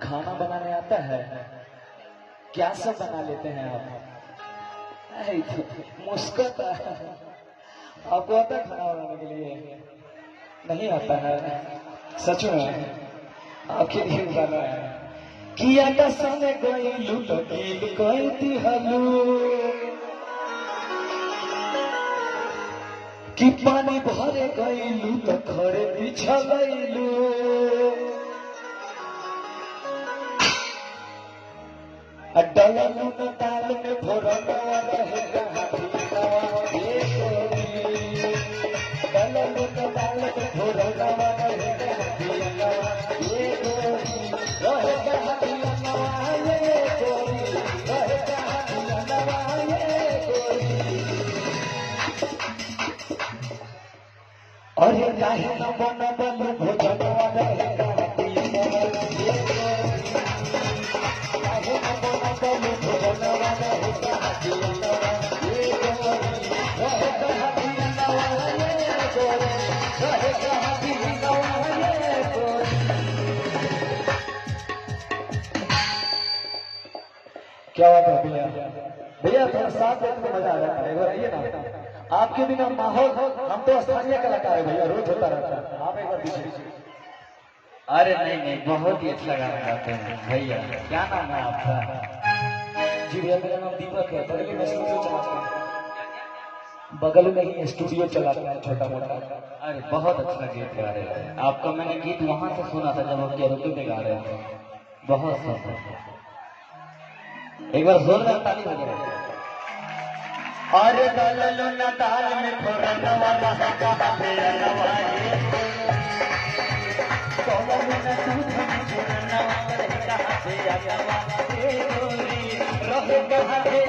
खाना बनाने आता है? क्या सब बना लेते हैं आप? मुस्कुराता है। आपको आता है खाना बनाने के लिए? नहीं आता है? सच में आपके लिए गाना है। किया का समय गई लूट कील कोई दिहलू कि पानी भरे गईलू तो खड़े पीछा गईलू डललू न दाल में भोरनवा रहे ये गोरी डललू न दाल में भोरनवा रहे ये गोरी रहे कहानियावा ये गोरी रहे कहानियावा ये गोरी अरे काहे न बनबल भोजनवा रहे कहानियावा ये गोरी काहे न बनबल भोजनवा रहे कहानियावा ये गोरी रहे कहानियावा ये गोरी रहे कहानियावा ये गोरी। क्या बात है भैया? भैया थोड़ा साथ देने में मजा आ जाता है। आइए ना, आपके बिना माहौल, हम तो स्थानीय कलाकार है भैया, रोज होता रहता है। आप एक बार दीजिए। अरे नहीं नहीं, बहुत ही अच्छा गाना गाते हैं भैया। क्या नाम है आपका? जी भैया मेरा नाम दीपक है। बगल में स्टूडियो चलाते हैं, बगल में ही स्टूडियो चलाते हैं छोटा मोटा। अरे बहुत अच्छा गीत गा रहे थे। आपका मैंने गीत वहां से सुना था जब आप केरला में गा रहे थे। बहुत सुंदर। एक बार जोरदार ताली बजाओ। अरे डललू न दाल में भोरनवा रहे कहानियावा ये डललू न दूध में भोरनवा रहे कहानियावा ये गोरी रहे कहानियावा